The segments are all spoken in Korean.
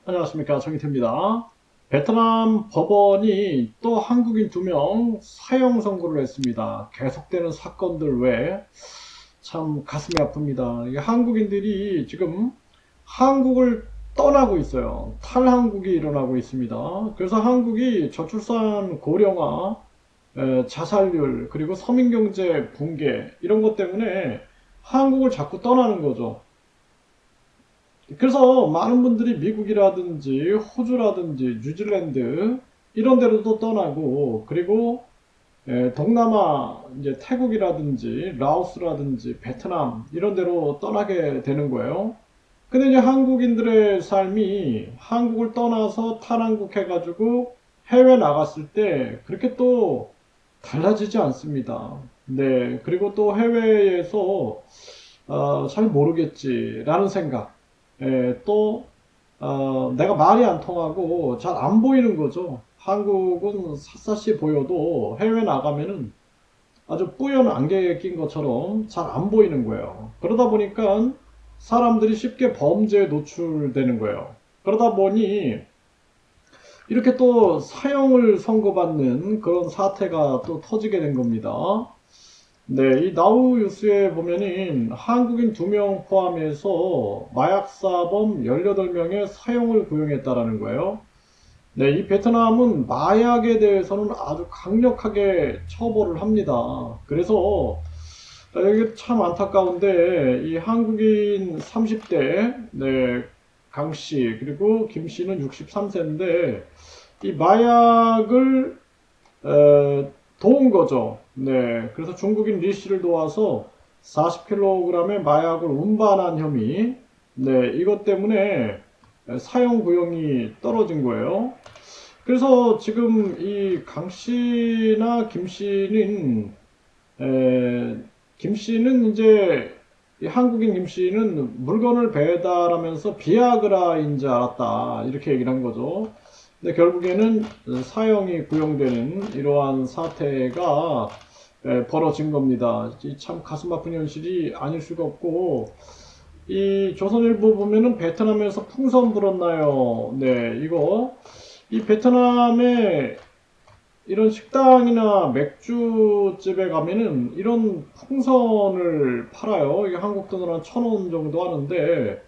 안녕하십니까, 정희태입니다. 베트남 법원이 또 한국인 2명 사형 선고를 했습니다. 계속되는 사건들 외에 참 가슴이 아픕니다. 이게 한국인들이 지금 한국을 떠나고 있어요. 탈한국이 일어나고 있습니다. 그래서 한국이 저출산 고령화, 자살률, 그리고 서민경제 붕괴 이런 것 때문에 한국을 자꾸 떠나는 거죠. 그래서 많은 분들이 미국이라든지 호주라든지 뉴질랜드 이런 데로도 떠나고, 그리고 동남아 이제 태국이라든지 라오스라든지 베트남 이런 데로 떠나게 되는 거예요. 근데 이제 한국인들의 삶이 한국을 떠나서 탈한국 해가지고 해외 나갔을 때 그렇게 또 달라지지 않습니다. 네, 그리고 또 해외에서 잘 모르겠지라는 생각. 또 내가 말이 안 통하고 잘 안 보이는 거죠. 한국은 샅샅이 보여도 해외 나가면은 아주 뿌연 안개에 낀 것처럼 잘 안 보이는 거예요. 그러다 보니까 사람들이 쉽게 범죄에 노출되는 거예요. 그러다 보니 이렇게 또 사형을 선고받는 그런 사태가 또 터지게 된 겁니다. 네, 이 나우 뉴스에 보면은 한국인 2명 포함해서 마약사범 18명의 사형을 구형했다라는 거예요. 네, 이 베트남은 마약에 대해서는 아주 강력하게 처벌을 합니다. 그래서 여기 참 안타까운데 이 한국인 30대, 네, 강 씨, 그리고 김 씨는 63세인데 이 마약을 도운 거죠. 네. 그래서 중국인 리 씨를 도와서 40kg의 마약을 운반한 혐의. 네. 이것 때문에 사형 구형이 떨어진 거예요. 그래서 지금 이 강 씨나 김 씨는, 김 씨는 이제 한국인 김 씨는 물건을 배달하면서 비아그라인 줄 알았다. 이렇게 얘기를 한 거죠. 근데 결국에는 사형이 구형되는 이러한 사태가 벌어진 겁니다. 참 가슴 아픈 현실이 아닐 수가 없고, 이 조선일보 보면은 베트남에서 풍선 불었나요? 네, 이 베트남에 이런 식당이나 맥주집에 가면은 이런 풍선을 팔아요. 이게 한국 돈으로 한 1,000원 정도 하는데,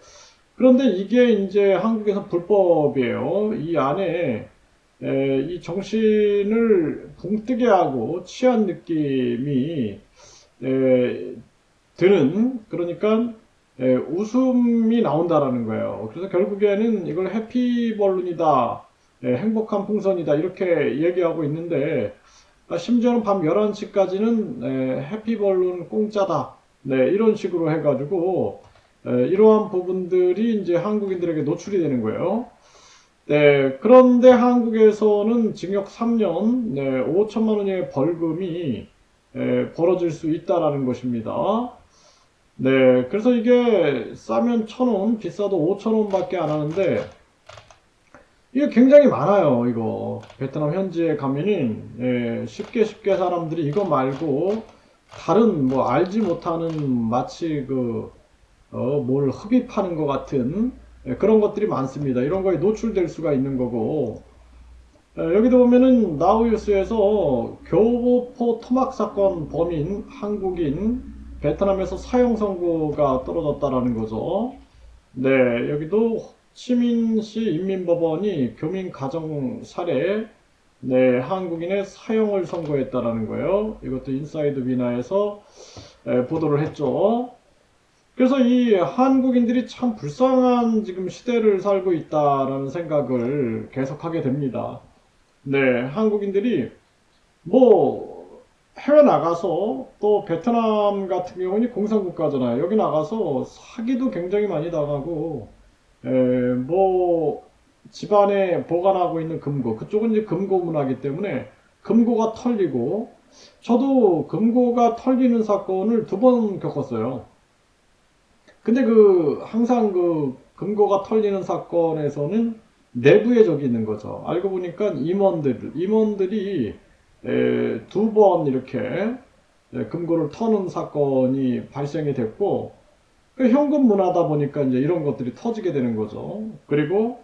그런데 이게 이제 한국에서 불법이에요. 이 안에 이 정신을 붕뜨게 하고 취한 느낌이 에, 드는, 그러니까 웃음이 나온다라는 거예요. 그래서 결국에는 이걸 해피벌룬이다, 행복한 풍선이다 이렇게 얘기하고 있는데, 심지어는 밤 11시까지는 해피벌룬 공짜다, 네, 이런 식으로 해가지고 이러한 부분들이 이제 한국인들에게 노출이 되는 거예요. 네, 그런데 한국에서는 징역 3년, 네, 5천만 원의 벌금이 벌어질 수 있다라는 것입니다. 네, 그래서 이게 싸면 1,000원, 비싸도 5천원밖에 안 하는데, 이게 굉장히 많아요, 이거. 베트남 현지에 가면은, 쉽게 쉽게 사람들이 이거 말고, 다른, 뭐, 알지 못하는, 마치 뭘 흡입하는 것 같은, 그런 것들이 많습니다. 이런 거에 노출될 수가 있는 거고, 여기도 보면은 나우유스에서 교보포 토막 사건 범인 한국인 베트남에서 사형 선고가 떨어졌다라는 거죠. 네, 여기도 치민시 인민법원이 교민 가정 살해, 네, 한국인의 사형을 선고했다라는 거예요. 이것도 인사이드 비나에서 보도를 했죠. 그래서 이 한국인들이 참 불쌍한 지금 시대를 살고 있다라는 생각을 계속하게 됩니다. 네, 한국인들이 뭐 해외 나가서, 또 베트남 같은 경우는 공산국가잖아요. 여기 나가서 사기도 굉장히 많이 당하고, 뭐 집안에 보관하고 있는 금고, 그쪽은 이제 금고 문화이기 때문에 금고가 털리고, 저도 금고가 털리는 사건을 2번 겪었어요. 근데 항상 금고가 털리는 사건에서는 내부에 적이 있는 거죠. 알고 보니까 임원들이 2번 이렇게 금고를 터는 사건이 발생이 됐고, 현금 문화다 보니까 이제 이런 것들이 터지게 되는 거죠. 그리고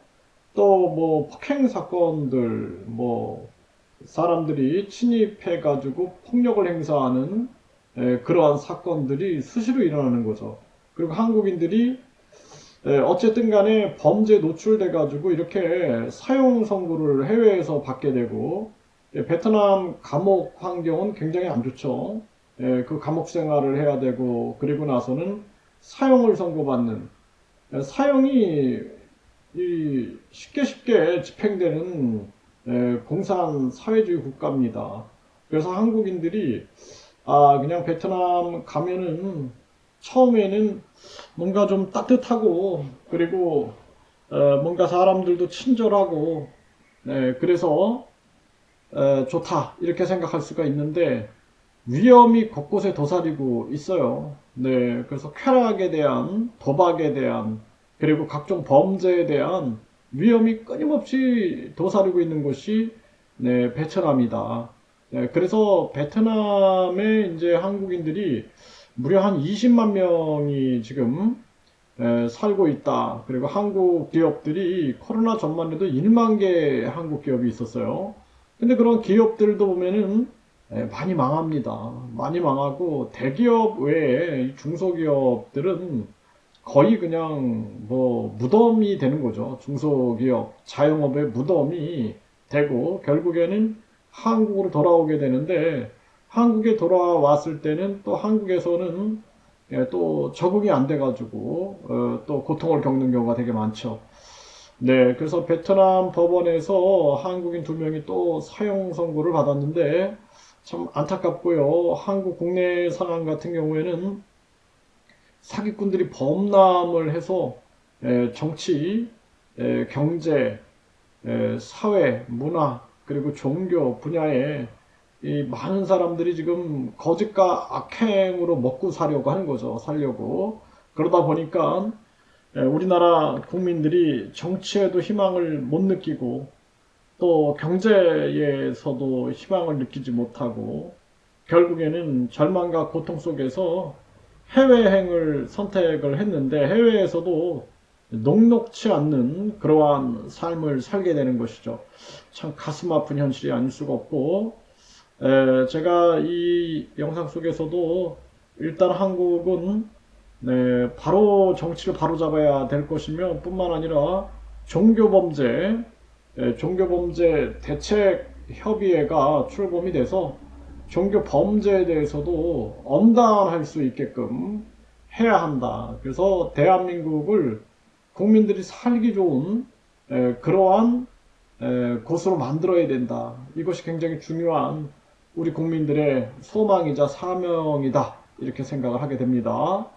또 뭐 폭행 사건들, 뭐 사람들이 침입해가지고 폭력을 행사하는 그러한 사건들이 수시로 일어나는 거죠. 그리고 한국인들이 어쨌든 간에 범죄에 노출돼가지고 이렇게 사형 선고를 해외에서 받게 되고, 베트남 감옥 환경은 굉장히 안 좋죠. 그 감옥 생활을 해야 되고, 그리고 나서는 사형을 선고받는, 사형이 쉽게 쉽게 집행되는 공산 사회주의 국가입니다. 그래서 한국인들이 그냥 베트남 가면은 처음에는 뭔가 좀 따뜻하고, 그리고 뭔가 사람들도 친절하고, 그래서 좋다 이렇게 생각할 수가 있는데, 위험이 곳곳에 도사리고 있어요. 네, 그래서 쾌락에 대한, 도박에 대한, 그리고 각종 범죄에 대한 위험이 끊임없이 도사리고 있는 곳이 베트남이다. 네, 그래서 베트남에 이제 한국인들이 무려 한 20만 명이 지금 살고 있다. 그리고 한국 기업들이 코로나 전만 해도 1만 개 한국 기업이 있었어요. 근데 그런 기업들도 보면은 많이 망합니다. 많이 망하고 대기업 외에 중소기업들은 거의 그냥 뭐 무덤이 되는 거죠. 중소기업, 자영업의 무덤이 되고 결국에는 한국으로 돌아오게 되는데, 한국에 돌아왔을 때는 또 한국에서는 또 적응이 안 돼가지고 또 고통을 겪는 경우가 되게 많죠. 네, 그래서 베트남 법원에서 한국인 2명이 또 사형 선고를 받았는데 참 안타깝고요. 한국 국내 상황 같은 경우에는 사기꾼들이 범람을 해서 정치, 경제, 사회, 문화, 그리고 종교 분야에 이 많은 사람들이 지금 거짓과 악행으로 먹고 사려고 하는 거죠. 살려고. 그러다 보니까 우리나라 국민들이 정치에도 희망을 못 느끼고, 또 경제에서도 희망을 느끼지 못하고, 결국에는 절망과 고통 속에서 해외행을 선택을 했는데, 해외에서도 녹록치 않는 그러한 삶을 살게 되는 것이죠. 참 가슴 아픈 현실이 아닐 수가 없고, 제가 이 영상 속에서도 일단 한국은 바로 정치를 바로 잡아야 될 것이며, 뿐만 아니라 종교범죄, 종교범죄 대책협의회가 출범이 돼서 종교범죄에 대해서도 엄단할 수 있게끔 해야 한다. 그래서 대한민국을 국민들이 살기 좋은 그러한 곳으로 만들어야 된다. 이것이 굉장히 중요한 우리 국민들의 소망이자 사명이다. 이렇게 생각을 하게 됩니다.